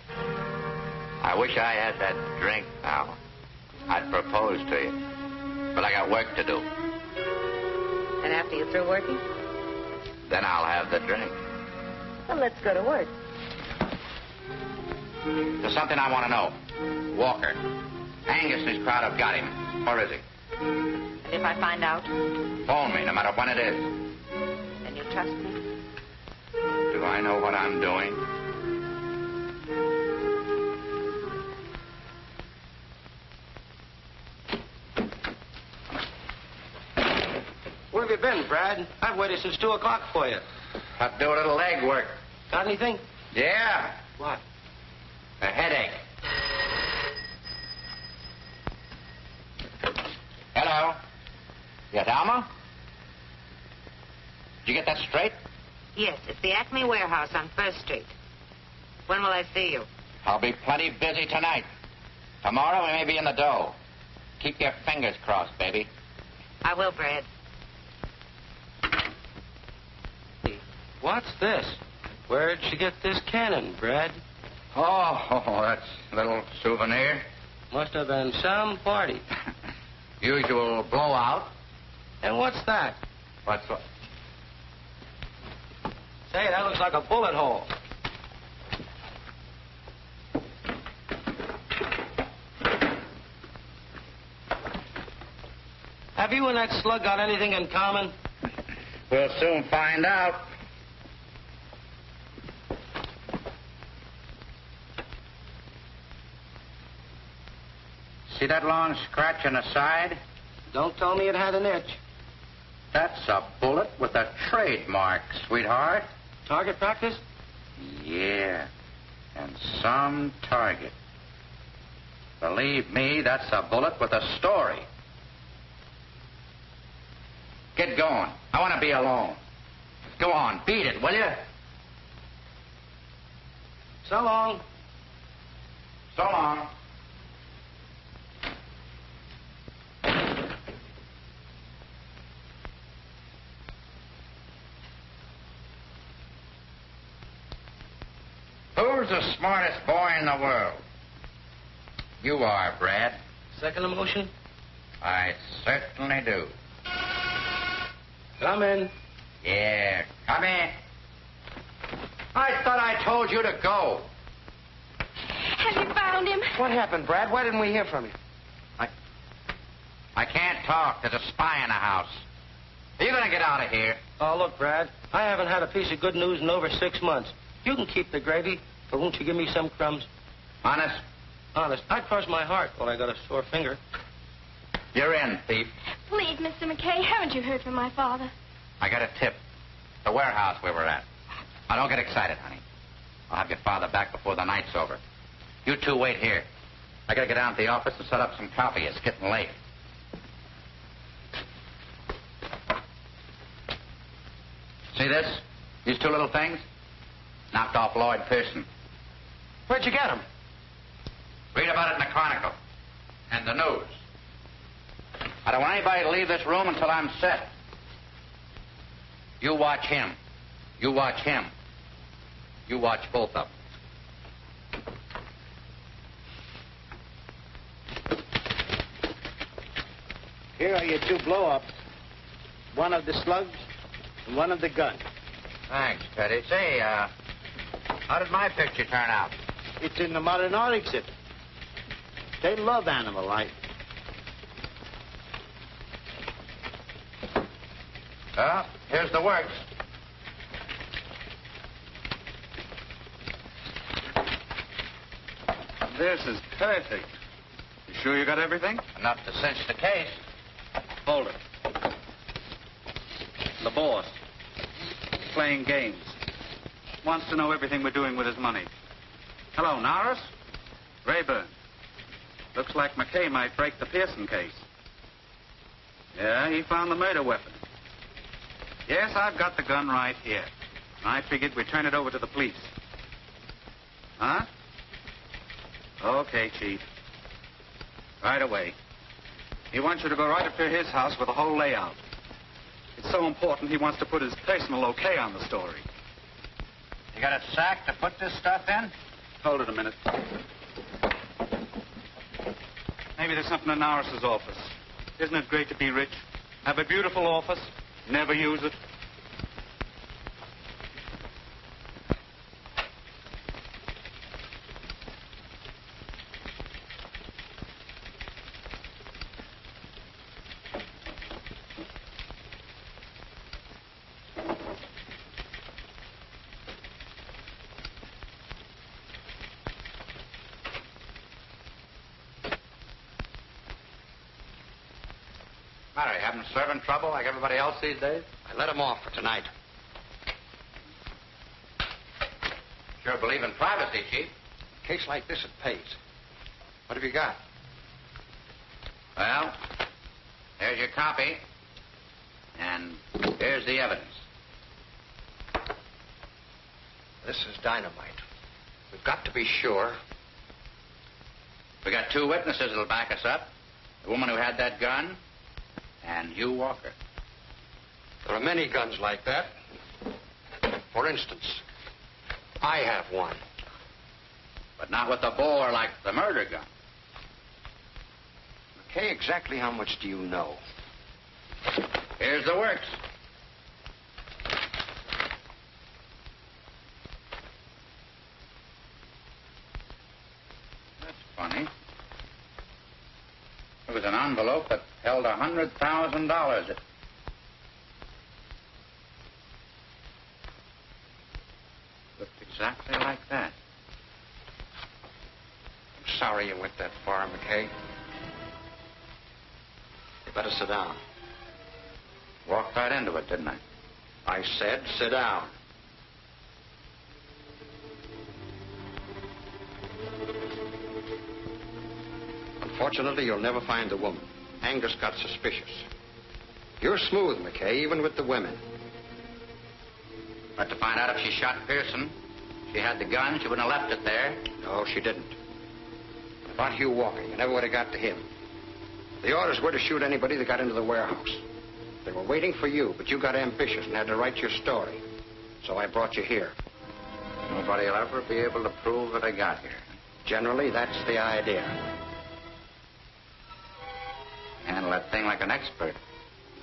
I wish I had that drink now. I'd propose to you. But I got work to do. And after you're through working? Then I'll have the drink. Well, let's go to work. There's something I want to know. Walker. Angus and his crowd have got him. Where is he? And if I find out? Phone me, no matter when it is. Then you trust me? Do I know what I'm doing? Where have you been, Brad? I've waited since 2 o'clock for you. Have to do a little leg work. Got anything? Yeah. What? A headache. Hello? Yes, Alma? Did you get that straight? Yes, it's the Acme Warehouse on First Street. When will I see you? I'll be plenty busy tonight. Tomorrow we may be in the dough. Keep your fingers crossed, baby. I will, Brad. What's this? Where'd she get this cannon, Brad? Oh, that's a little souvenir. Must have been some party. Usual blowout. And what's that? What's what? Say, that looks like a bullet hole. Have you and that slug got anything in common? We'll soon find out. See that long scratch on the side? Don't tell me it had an itch. That's a bullet with a trademark, sweetheart. Target practice? Yeah. And some target. Believe me, that's a bullet with a story. Get going. I want to be alone. Go on, beat it, will you? So long. So long. Who's the smartest boy in the world? You are, Brad. Second emotion? I certainly do. Come in. Yeah, come in. I thought I told you to go. Have you found him? What happened, Brad? Why didn't we hear from you? I can't talk. There's a spy in the house. Are you going to get out of here? Oh, look, Brad, I haven't had a piece of good news in over 6 months. You can keep the gravy, but won't you give me some crumbs? Honest? Honest. I'd cross my heart when I got a sore finger. You're in, thief. Please, Mr. McKay, haven't you heard from my father? I got a tip. The warehouse we were at. Now, don't get excited, honey. I'll have your father back before the night's over. You two wait here. I gotta get down to the office and set up some coffee. It's getting late. See this? These two little things? Knocked off Lloyd Pearson. Where'd you get him? Read about it in the Chronicle. And the news. I don't want anybody to leave this room until I'm set. You watch him. You watch him. You watch both of them. Here are your 2 blow-ups. One of the slugs and one of the gun. Thanks, Teddy. Say, how did my picture turn out? It's in the modern art exhibit. They love animal life. Well, here's the works. This is perfect. You sure you got everything? Enough to cinch the case. Hold it. The boss. Playing games. Wants to know everything we're doing with his money. Hello, Norris? Rayburn. Looks like McKay might break the Pearson case. Yeah, he found the murder weapon. Yes, I've got the gun right here. I figured we'd turn it over to the police. Huh? Okay, Chief. Right away. He wants you to go right up to his house with the whole layout. It's so important he wants to put his personal okay on the story. You got a sack to put this stuff in? Hold it a minute. Maybe there's something in Norris's office. Isn't it great to be rich? Have a beautiful office, never use it. Matter, you having servant trouble like everybody else these days? I let him off for tonight. Sure believe in privacy, Chief. A case like this, it pays. What have you got? Well, there's your copy. And here's the evidence. This is dynamite. We've got to be sure. We got 2 witnesses that'll back us up. The woman who had that gun and Hugh Walker. There are many guns like that. For instance, I have one. But not with the bore like the murder gun. McKay, exactly how much do you know? Here's the works. That's funny. There was an envelope that held $100,000. It looked exactly like that. I'm sorry you went that far, McKay. You better sit down. Walked right into it, didn't I? I said sit down. Unfortunately, you'll never find the woman. Angus got suspicious. You're smooth, McKay, even with the women. But to find out if she shot Pearson She had the gun. She wouldn't have left it there. No, she didn't. About Hugh Walker, you never would have got to him. The orders were to shoot anybody that got into the warehouse. They were waiting for you, but you got ambitious and had to write your story. So I brought you here. Nobody will ever be able to prove that I got here. Generally, that's the idea. Handle that thing like an expert.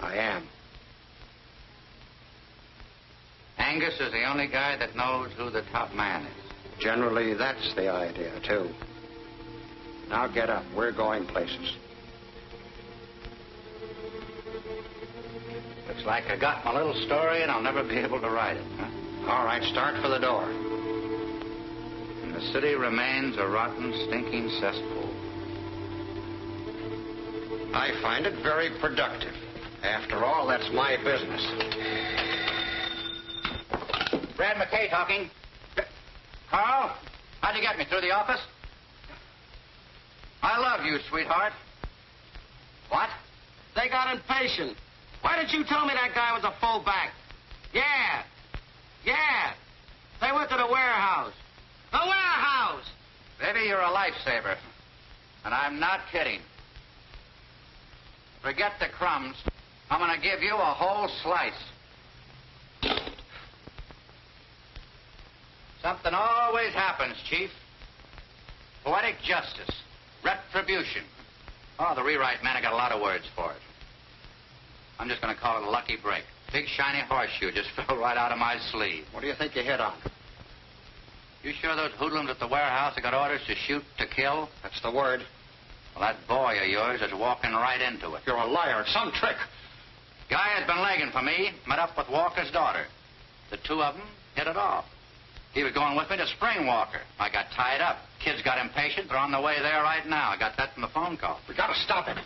I am. Angus is the only guy that knows who the top man is. Generally, that's the idea, too. Now get up. We're going places. Looks like I got my little story and I'll never be able to write it, huh? All right, start for the door. And the city remains a rotten, stinking cesspool. I find it very productive. After all, that's my business. Brad McKay talking. Carl, how'd you get me? Through the office? I love you, sweetheart. What? They got impatient. Why didn't you tell me that guy was a fullback? Yeah. They went to the warehouse. The warehouse! Baby, you're a lifesaver. And I'm not kidding. Forget the crumbs. I'm going to give you a whole slice. Something always happens, Chief. Poetic justice. Retribution. Oh, the rewrite man, I got a lot of words for it. I'm just going to call it a lucky break. Big shiny horseshoe just fell right out of my sleeve. What do you think you hit on? You sure those hoodlums at the warehouse have got orders to shoot to kill? That's the word. Well, that boy of yours is walking right into it. You're a liar. It's some trick. Guy has been legging for me. Met up with Walker's daughter. The two of them hit it off. He was going with me to Spring Walker. I got tied up. Kids got impatient. They're on the way there right now. I got that from the phone call. We got to stop him.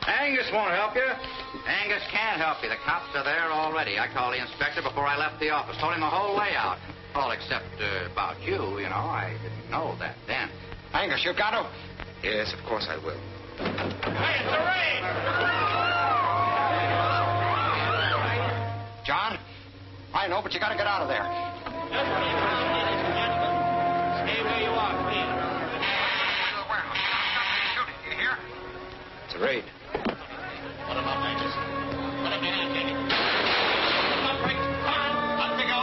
Angus won't help you. Angus can't help you. The cops are there already. I called the inspector before I left the office. Told him the whole layout. All except about you, you know. I didn't know that then. Angus, you got to... Yes, of course I will. Hey, it's a raid! John? I know, but you got to get out of there. Stay where you are, please. You hear? It's a raid. What about Angus? What have you done, Jimmy? Up we go.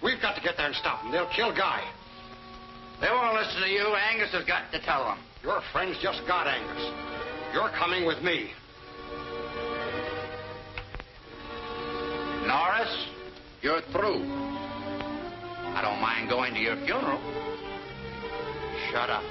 We've got to get there and stop them. They'll kill Guy. They won't listen to you. Angus has got to tell them. Your friends just got Angus. You're coming with me. Norris, you're through. I don't mind going to your funeral. Shut up.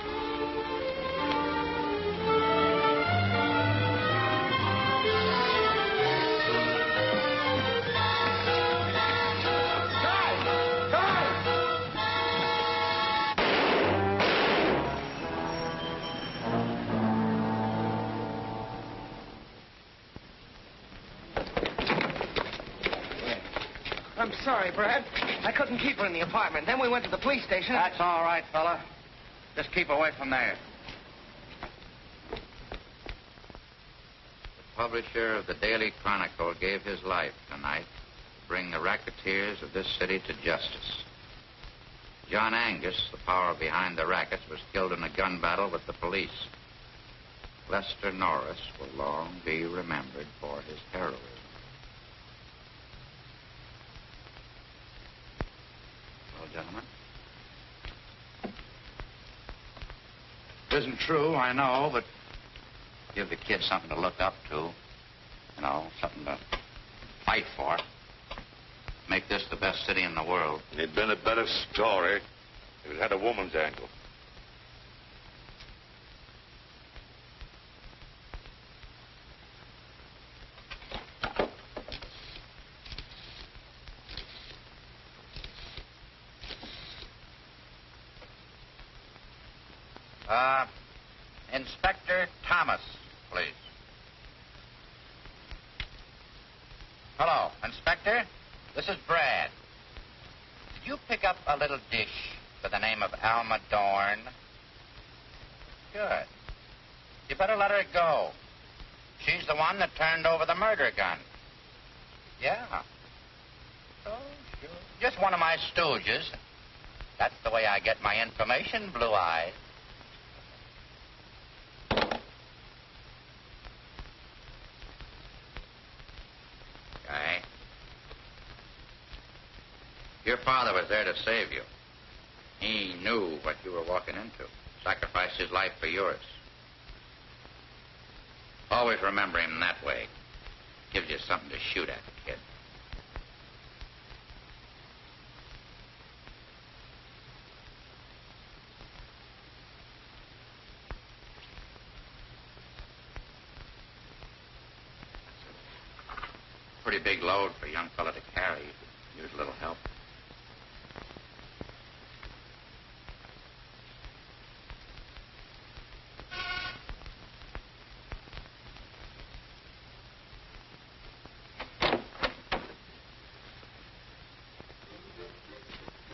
I'm sorry, Brad. I couldn't keep her in the apartment. Then we went to the police station. That's all right, fella. Just keep away from there. The publisher of the Daily Chronicle gave his life tonight to bring the racketeers of this city to justice. John Angus, the power behind the rackets, was killed in a gun battle with the police. Lester Norris will long be remembered for his heroism. Well, gentlemen. It isn't true, I know, but give the kids something to look up to. You know, something to fight for. Make this the best city in the world. It'd been a better story if it had a woman's angle. Inspector Thomas, please. Hello, Inspector. This is Brad. Did you pick up a little dish by the name of Alma Dorn? Good. You better let her go. She's the one that turned over the murder gun. Yeah. Oh, sure. Just one of my stooges. That's the way I get my information, Blue Eyes. Okay. Your father was there to save you. He knew what you were walking into. Sacrificed his life for yours. Always remember him that way. Gives you something to shoot at, kid. Pretty big load for a young fella to carry. You could use a little help.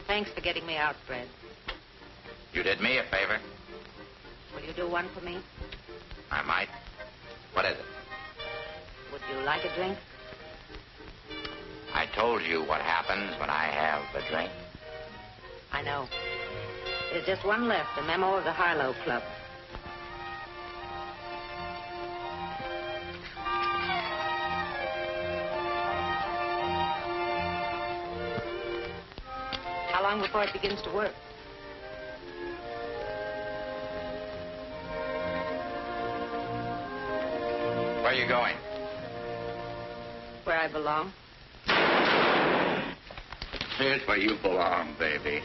Thanks for getting me out, Fred. You did me a favor. Will you do one for me? I might. What is it? Would you like a drink? I told you what happens when I have a drink. I know. There's just one left, a memo of the Harlow Club. How long before it begins to work? Where are you going? Where I belong. Here's where you belong, baby.